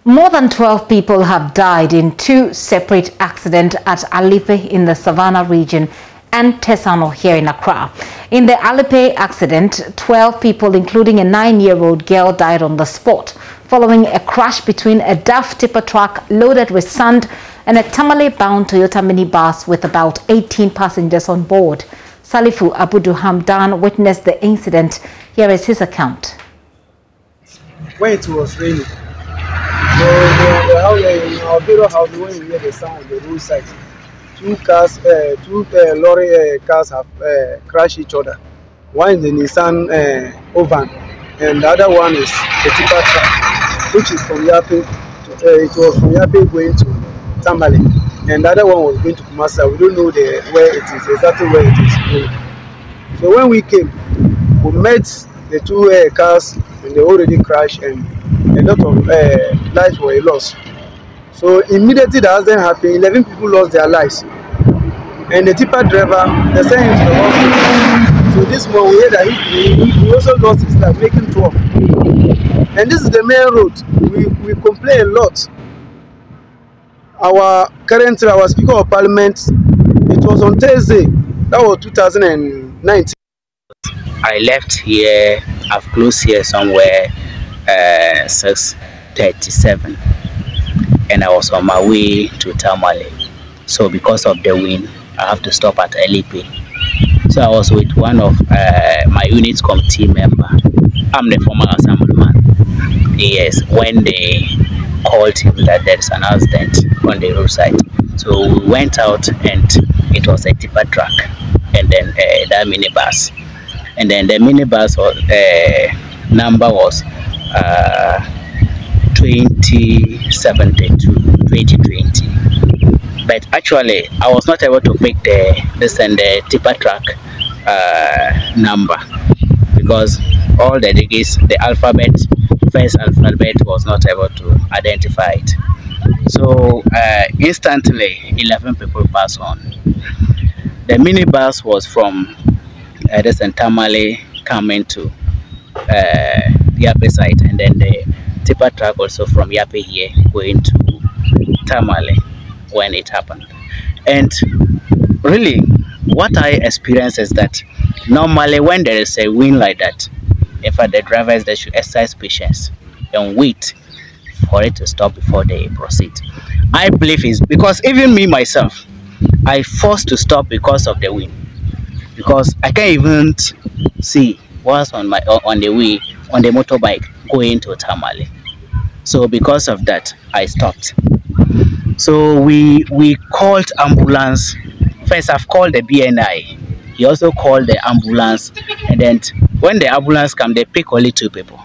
More than 12 people have died in two separate accidents at Alipe in the Savannah region and Tesano here in Accra. In the Alipe accident, 12 people, including a 9-year-old girl, died on the spot following a crash between a DAF tipper truck loaded with sand and a Tamale-bound Toyota minibus with about 18 passengers on board. Salifu Abudu Hamdan witnessed the incident. Here is his account. When it was raining, so in our bureau house, when we hear the sound on the roadside, two lorry cars have crashed each other. One is the Nissan Ovan, and the other one is the tipper truck, which is from Yape. It was from Yape going to Tamale, and the other one was going to Kumasa. We don't know where it is, exactly where it is going. So when we came, we met the two cars, and they already crashed, and a lot of lives were lost. So immediately the accident happened, 11 people lost their lives. And the tipper driver, they sent him to the hospital. So this one we heard that he also lost his life, making 12. And this is the main road. We complain a lot. Our Speaker of Parliament, it was on Thursday, that was 2019. I left here, I've closed here somewhere 6:37, and I was on my way to Tamale. So because of the wind, I have to stop at Alipe. So I was with one of my unit committee member. I'm the former assemblyman. Yes, when they called him that there's an accident on the roadside. So we went out, and it was a tipper truck and then that minibus. And then the minibus number was 2020. But actually, I was not able to pick the tipper truck number, because all the digits, the first alphabet was not able to identify it. So instantly, 11 people passed on. The minibus was from Tamale coming to Yape side, and then the tipper truck also from Yape here going to Tamale when it happened. And really, what I experienced is that normally when there is a wind like that, in fact, the drivers, they should exercise patience and wait for it to stop before they proceed. I believe it's because even me myself, I forced to stop because of the wind, because I can't even see what's on the way on the motorbike going to Tamale. So because of that, I stopped. So we called ambulance. First, I've called the BNI. He also called the ambulance, and then when the ambulance come, they pick only 2 people,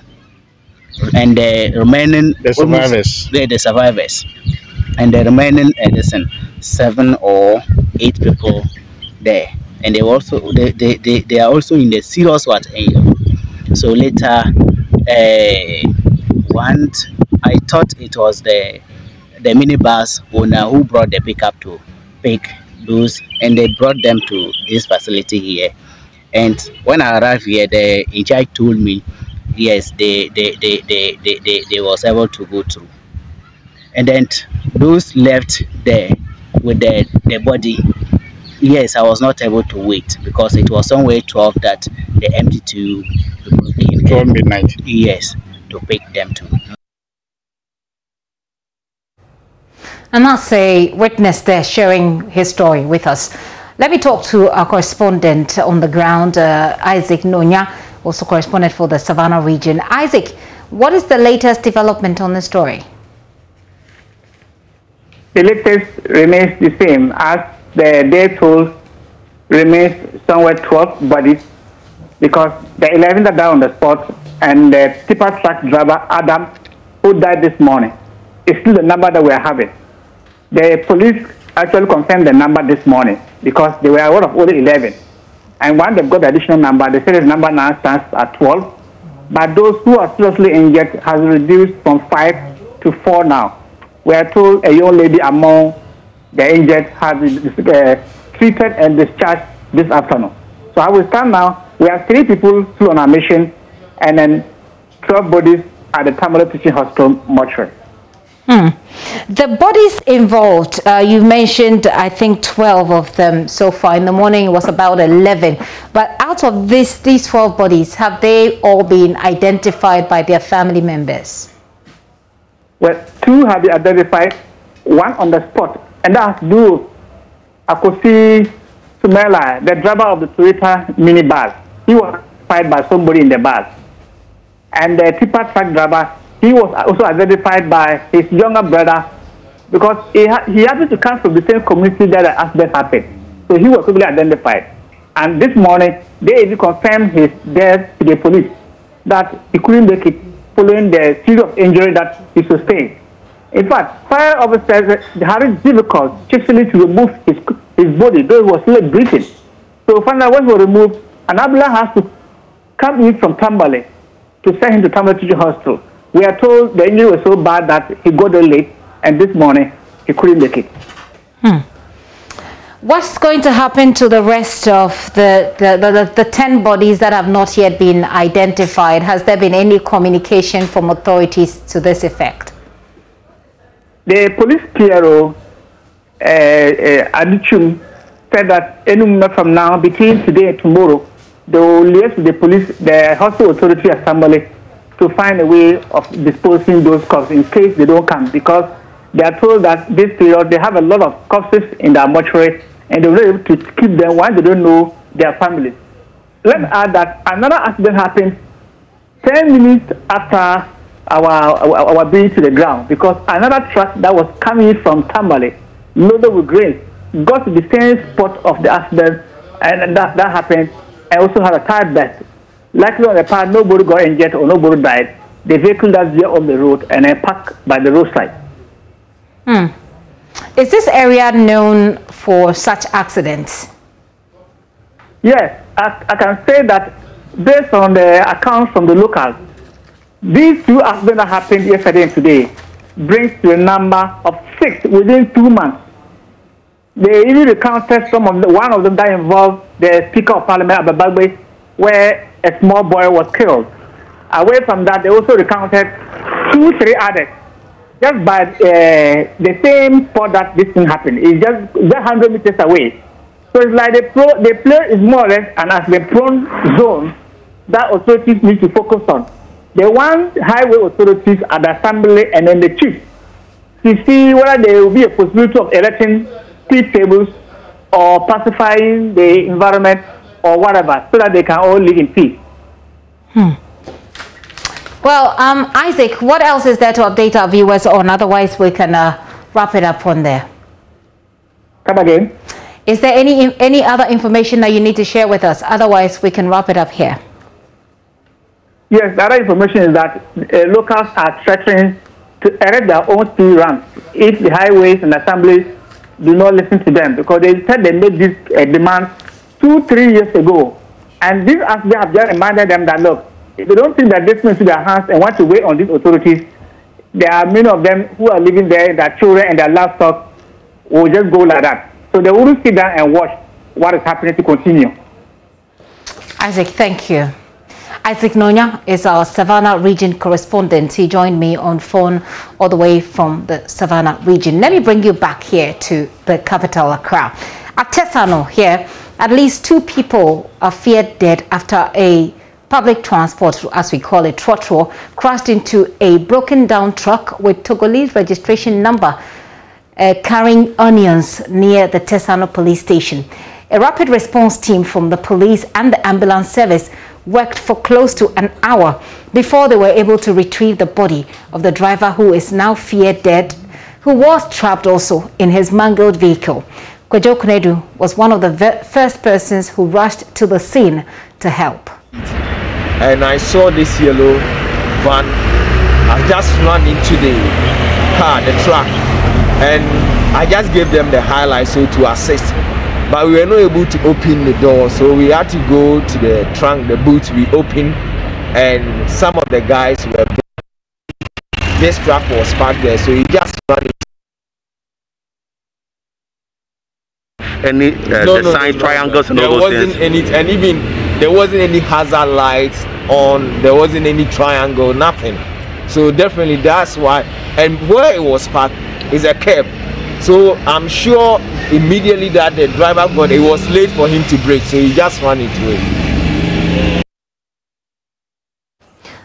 and the remaining the survivors, and the remaining 7 or 8 people there, and they are also in the serious water. So later, I thought it was the minibus owner who brought the pickup to pick those, and they brought them to this facility here. And when I arrived here, the in charge told me, yes, they was able to go through. And then those left there with the body, yes, I was not able to wait, because it was somewhere 12 that the MT2 came 12 midnight. Yes, to pick them too. And that's a witness there sharing his story with us. Let me talk to our correspondent on the ground, Isaac Nonya, also correspondent for the Savannah region. Isaac, what is the latest development on the story? The latest remains the same, as the death toll remains somewhere 12 bodies, because the 11 that died on the spot and the tipper truck driver Adam, who died this morning, is still the number that we are having. The police actually confirmed the number this morning, because they were aware of only 11. And when they've got the additional number, they said the number now stands at 12. But those who are seriously injured has reduced from 5 to 4 now. We are told a young lady among the injured has been treated and discharged this afternoon. So as we stand now, we have 3 people still on our mission, and then 12 bodies at the Tamale Teaching Hospital mortuary. The bodies involved, you mentioned, I think, 12 of them so far. In the morning, it was about 11. But out of these 12 bodies, have they all been identified by their family members? Well, 2 have been identified, 1 on the spot. And that has to do with Akosi Sumela, the driver of the Toyota minibus. He was identified by somebody in the bus. And the tipper truck driver, he was also identified by his younger brother because he happened to come from the same community that the accident happened. So he was quickly identified. And this morning, they even confirmed his death to the police that he couldn't make it following the serious injury that he sustained. In fact, fire officers had it difficult actually to remove his body, though he was still breathing. So finally, when he was removed, an ambulance has to come in from Tambale to send him to Tambale Teaching Hospital. We are told the injury was so bad that he got there late, and this morning he couldn't make it. What's going to happen to the rest of the 10 bodies that have not yet been identified? Has there been any communication from authorities to this effect? The police PRO, Adichum, said that any moment from now, between today and tomorrow, they will liaise with the police, the hospital authority at Tambale, to find a way of disposing those corpses in case they don't come, because they are told that this period they have a lot of corpses in their mortuary and they're able to keep them while they don't know their families. Let's add that another accident happened 10 minutes after our being to the ground, because another truck that was coming from Tambale, loaded with grain, got to the same spot of the accident, and that happened, and also had a tire burst. Luckily on the path, nobody got injured or nobody died. The vehicle that's there on the road and then parked by the roadside. Is this area known for such accidents? Yes, I can say that based on the accounts from the locals, these 2 accidents that happened yesterday and today brings to a number of 6 within 2 months. They even recounted one of them that involved the Speaker of Parliament, Ababagbe, where a small boy was killed. Away from that, they also recounted 2-3 others, just by the same spot that this thing happened. It's just 100 meters away. So it's like the place is more or less an accident-prone zone that authorities need to focus on. The one highway authorities are the assembly and then the chief to see whether there will be a possibility of erecting speed tables or pacifying the environment or whatever, so that they can all live in peace. Well, Isaac, what else is there to update our viewers on? Otherwise, we can wrap it up on there. Come again? Is there any other information that you need to share with us? Otherwise, we can wrap it up here. Yes, the other information is that locals are threatening to erect their own speed ramps if the highways and assemblies do not listen to them, because they said they made this demand 2-3 years ago, and these they have just reminded them that, look, if they don't think that this means to their hands and want to wait on these authorities, there are many of them who are living there, their children and their livestock will just go like that. So they wouldn't sit down and watch what is happening to continue. Isaac, thank you. Isaac Nonya is our Savannah region correspondent. He joined me on phone all the way from the Savannah region. Let me bring you back here to the capital, Accra. At Tesano here, at least 2 people are feared dead after a public transport, as we call it, trotro, crashed into a broken down truck with Togolese registration number carrying onions near the Tesano police station. A rapid response team from the police and the ambulance service worked for close to an hour before they were able to retrieve the body of the driver, who is now feared dead, who was trapped also in his mangled vehicle. Kwejo Kunedu was one of the first persons who rushed to the scene to help. And I saw this yellow van. I just ran into the car, the truck, and I just gave them the highlight so to assist. But we were not able to open the door, so we had to go to the trunk, the boot we opened, and some of the guys were. This truck was parked there, so he just ran into. Any sign triangles and there all those wasn't things? any, and even there wasn't any hazard lights on, there wasn't any triangle, nothing. So definitely that's why and where it was parked is a curb. So I'm sure immediately that the driver got, it was late for him to brake, so he just ran into it.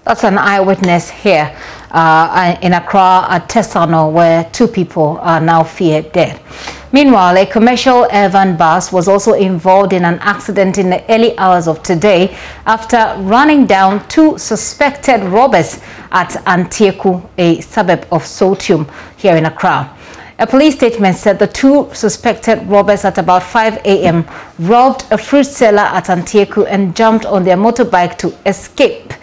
That's an eyewitness here in Accra at Tesano, where 2 people are now feared dead. Meanwhile, a commercial airvan bus was also involved in an accident in the early hours of today after running down 2 suspected robbers at Antieku, a suburb of Sotium here in Accra. A police statement said the 2 suspected robbers at about 5 a.m. robbed a fruit seller at Antieku and jumped on their motorbike to escape.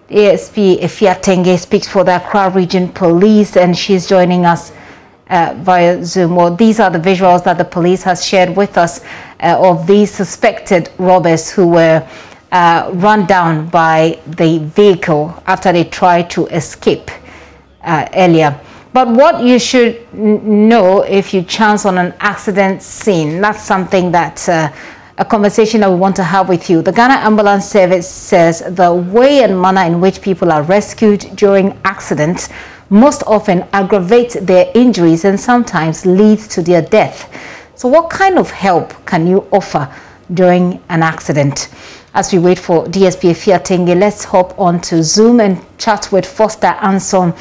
ASP Efia Tenge speaks for the Accra Region Police, and she's joining us via Zoom. Well, these are the visuals that the police has shared with us of these suspected robbers who were run down by the vehicle after they tried to escape earlier. But what you should know if you chance on an accident scene, that's something that a conversation that we want to have with you. The Ghana Ambulance Service says the way and manner in which people are rescued during accidents most often aggravate their injuries and sometimes leads to their death. So what kind of help can you offer during an accident? As we wait for DSP Efia Tenge, let's hop on to Zoom and chat with Foster Anson,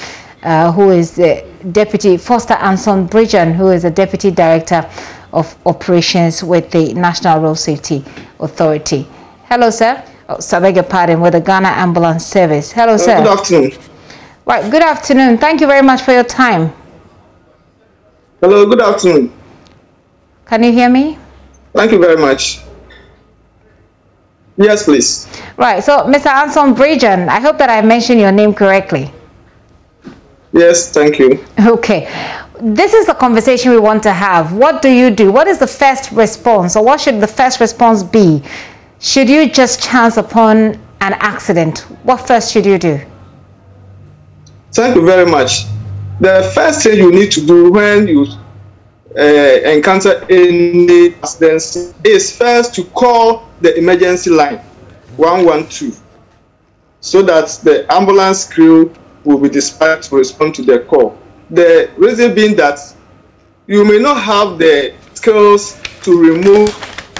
who is the Deputy Foster Anson Bridgen, who is the Deputy Director of Operations with the National Road Safety Authority. Hello, sir. Oh, so I beg your pardon, with the Ghana Ambulance Service. Hello, sir. Good afternoon. Right, good afternoon. Thank you very much for your time. Hello, good afternoon. Can you hear me? Thank you very much. Yes, please. Right, so Mr. Anson Bridgen, I hope that I mentioned your name correctly. Yes, thank you. Okay. This is the conversation we want to have. What do you do? What is the first response, or what should the first response be? Should you just chance upon an accident? What first should you do? Thank you very much. The first thing you need to do when you encounter any accident is first to call the emergency line 112 so that the ambulance crew will be dispatched to respond to the call. The reason being that you may not have the skills to remove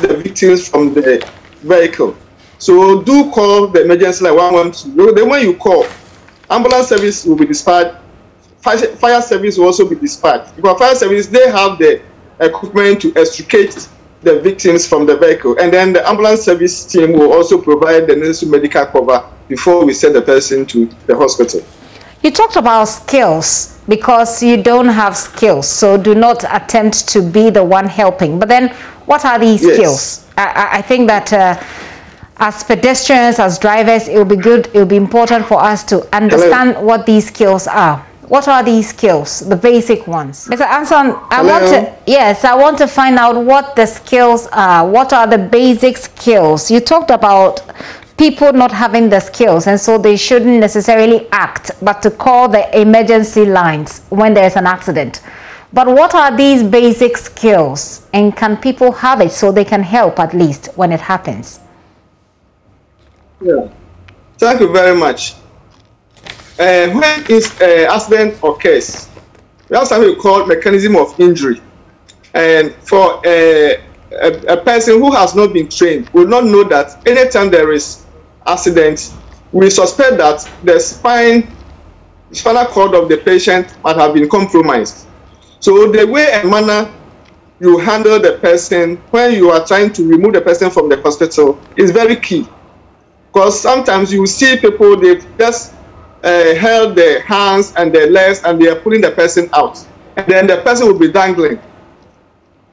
the victims from the vehicle. So do call the emergency line 112. Then when you call, ambulance service will be dispatched, fire service will also be dispatched. Because fire service, they have the equipment to extricate the victims from the vehicle. And then the ambulance service team will also provide the necessary medical cover before we send the person to the hospital. You talked about skills because you don't have skills, so do not attempt to be the one helping. But then what are these skills? I think that as pedestrians, as drivers, it will be good, it will be important for us to understand what these skills are. What are these skills, the basic ones? Mr. Anson, I want to find out what the skills are. What are the basic skills? You talked about people not having the skills, and so they shouldn't necessarily act, but to call the emergency lines when there's an accident. But what are these basic skills, and can people have it so they can help at least when it happens? Yeah, thank you very much. When accident occurs, we have something we call mechanism of injury. And for a person who has not been trained will not know that anytime there is accident, we suspect that the spinal cord of the patient might have been compromised. So the way and manner you handle the person when you are trying to remove the person from the hospital is very key. Because sometimes you see people, they've just held their hands and their legs and they are pulling the person out. And then the person will be dangling.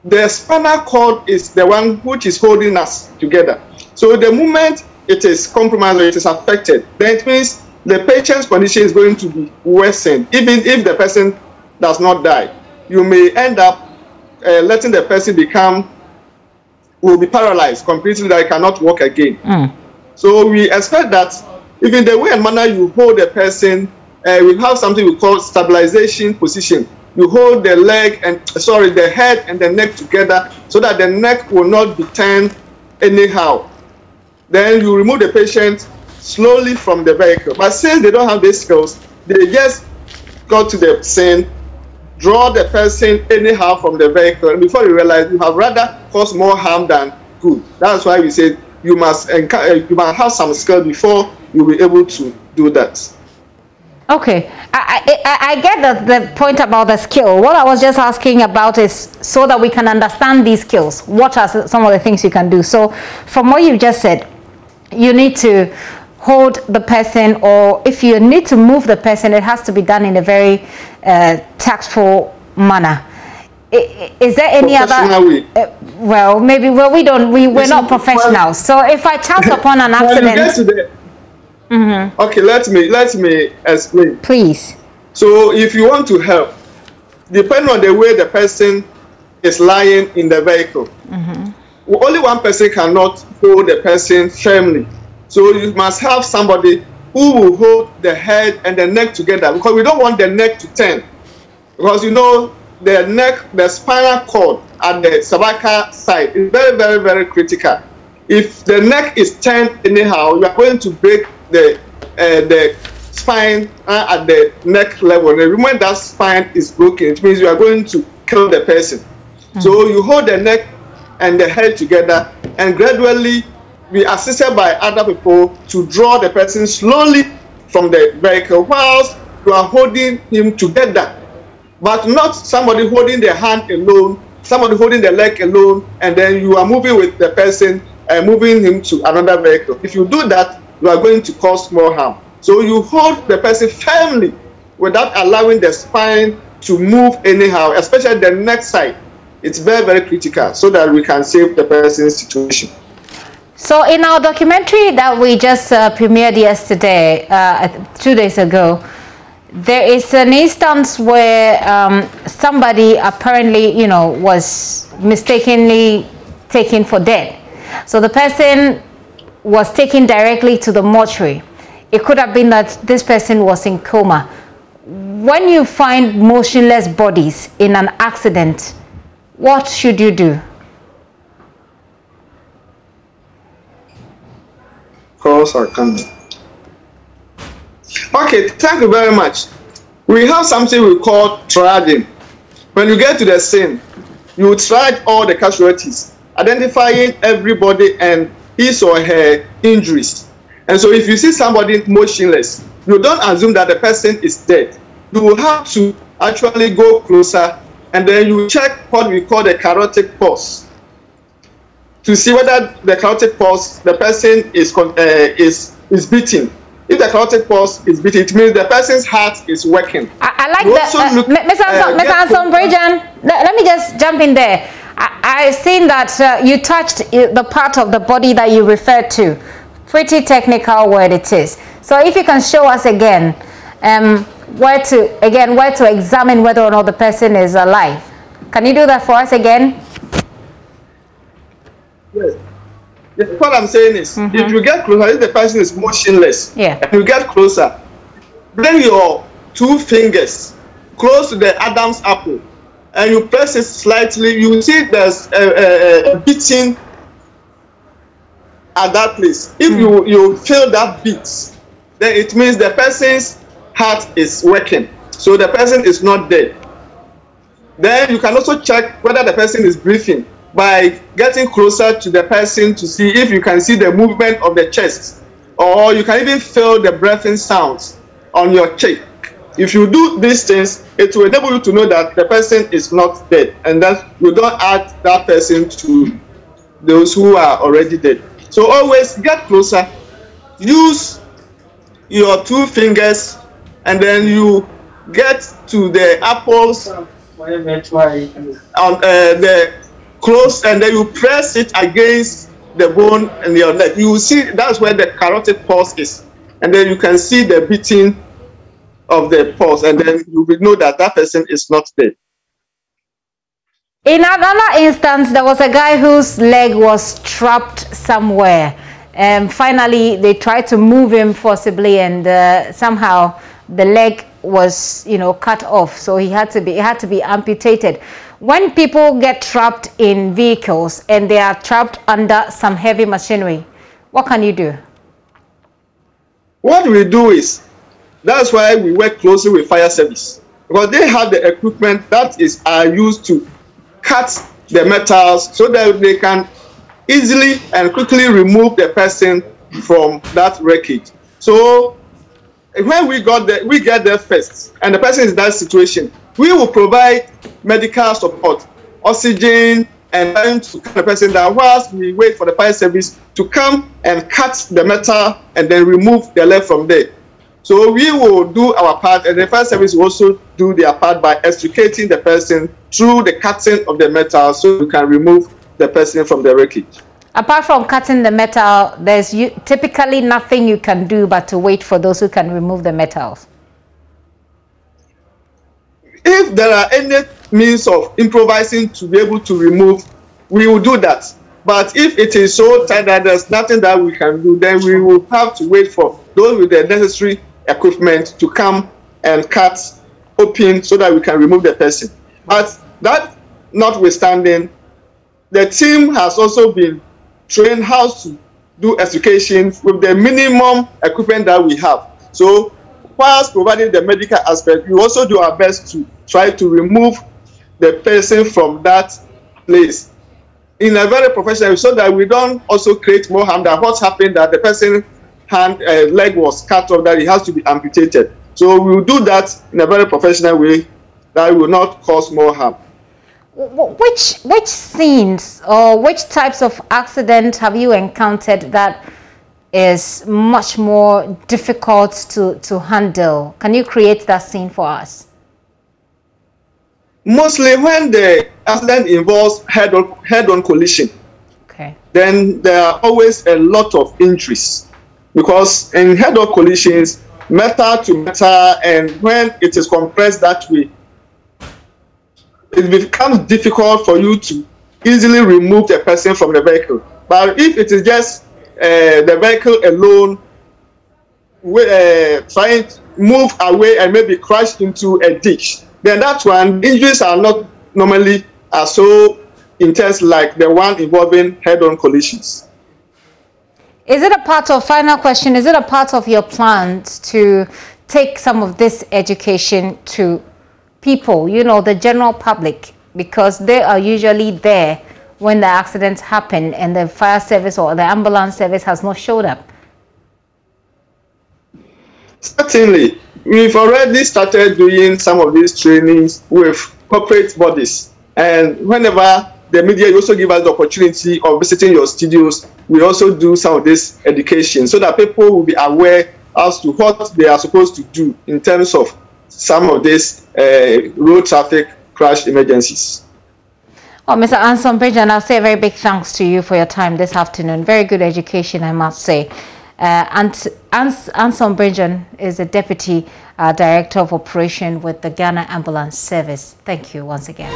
The spinal cord is the one which is holding us together. So the moment it is compromised or it is affected, then it means the patient's condition is going to be worsened. Even if the person does not die, you may end up letting the person will be paralyzed completely, that he cannot walk again. So we expect that even the way and manner you hold the person, we have something we call stabilization position. You hold the the head and the neck together so that the neck will not be turned anyhow. Then you remove the patient slowly from the vehicle. But since they don't have these skills, they just got to the scene, draw the person anyhow from the vehicle, and before you realize, you have rather caused more harm than good. That's why we say you must have some skill before you'll be able to do that. Okay, I get the point about the skill. What I was just asking about is so that we can understand these skills. What are some of the things you can do? So from what you just said, you need to hold the person, or if you need to move the person, it has to be done in a very tactful manner. Is there any other well, maybe we're not professionals. So if I chance upon an accident, okay, let me explain, please. So if you want to help, depending on the way the person is lying in the vehicle, only one person cannot hold the person firmly. So you must have somebody who will hold the head and the neck together, because we don't want the neck to turn. Because you know, the neck, the spinal cord at the cervical side is very, very, very critical. If the neck is turned anyhow, you are going to break the spine at the neck level. And the moment that spine is broken, it means you are going to kill the person. So you hold the neck and the head together, and gradually be assisted by other people to draw the person slowly from the vehicle whilst you are holding him together, but not somebody holding the hand alone, somebody holding the leg alone, and then you are moving with the person and moving him to another vehicle. If you do that, you are going to cause more harm. So you hold the person firmly without allowing the spine to move anyhow, especially the neck side. It's very, very critical so that we can save the person's situation. So in our documentary that we just premiered yesterday, 2 days ago, there is an instance where somebody apparently, was mistakenly taken for dead. So the person was taken directly to the mortuary. It could have been that this person was in coma. When you find motionless bodies in an accident, what should you do? Calls are coming. Okay, thank you very much. We have something we call triaging. When you get to the scene, you triage all the casualties, identifying everybody and his or her injuries. And so if you see somebody motionless, you don't assume that the person is dead. You will have to actually go closer, and then you check what we call the carotid pulse to see whether the carotid pulse, the person is beating. If the carotid pulse is beating, it means the person's heart is working. I like that. Mr. Anson Brejan, let me just jump in there. I've seen that you touched the part of the body that you referred to. Pretty technical word it is. So if you can show us again, where to examine whether or not the person is alive. Can you do that for us again? Yes. What I'm saying is, if you get closer, if the person is motionless, and you get closer, bring your 2 fingers close to the Adam's apple, and you press it slightly. You see there's a beating at that place. If you feel that beat, then it means the person's heart is working. So the person is not dead. Then you can also check whether the person is breathing by getting closer to the person to see if you can see the movement of the chest, or you can even feel the breathing sounds on your cheek. If you do these things, it will enable you to know that the person is not dead, and that you don't add that person to those who are already dead. So always get closer, use your 2 fingers, and then you get to the apples on the close, and then you press it against the bone in your neck. You will see that's where the carotid pulse is, and then you can see the beating of the pulse, and then you will know that that person is not dead. In another instance, there was a guy whose leg was trapped somewhere, and finally they tried to move him forcibly, and somehow the leg was, cut off, so it had to be amputated. When people get trapped in vehicles and they are trapped under some heavy machinery, what can you do? What we do is, That's why we work closely with fire service, because they have the equipment that are used to cut the metals so that they can easily and quickly remove the person from that wreckage. So when we get there first, and the person is in that situation, we will provide medical support, oxygen, and then to the person that whilst we wait for the fire service to come and cut the metal and then remove the leg from there. So we will do our part, and the fire service will also do their part by extricating the person through the cutting of the metal so we can remove the person from the wreckage. Apart from cutting the metal, there's typically nothing you can do but to wait for those who can remove the metals. If there are any means of improvising to be able to remove, we will do that. But if it is so tight that there's nothing that we can do, then we will have to wait for those with the necessary equipment to come and cut open so that we can remove the person. But that notwithstanding, the team has also been trained how to do extrication with the minimum equipment that we have. So whilst providing the medical aspect, we also do our best to try to remove the person from that place in a very professional way, so that we don't also create more harm than what's happened, that the person's leg was cut off, that it has to be amputated. So we will do that in a very professional way that will not cause more harm. Which scenes or which types of accident have you encountered that is much more difficult to handle? Can you create that scene for us? Mostly when the accident involves head-on collision. Okay. Then there are always a lot of injuries, because in head-on collisions, metal to metal, and when it is compressed that way, it becomes difficult for you to easily remove the person from the vehicle. But if it is just the vehicle alone trying to move away and maybe crash into a ditch, then that one, injuries are not normally so intense like the one involving head-on collisions. Is it a part of, final question, is it a part of your plans to take some of this education to people, you know, the general public, because they are usually there when the accidents happen and the fire service or the ambulance service has not showed up? Certainly. We've already started doing some of these trainings with corporate bodies. And whenever the media, you also give us the opportunity of visiting your studios, we also do some of this education so that people will be aware as to what they are supposed to do in terms of some of these road traffic crash emergencies. Oh, Mr. Anson Bridgen, I'll say a very big thanks to you for your time this afternoon. Very good education, I must say. And Anson Bridgen is the Deputy Director of Operation with the Ghana Ambulance Service. Thank you once again.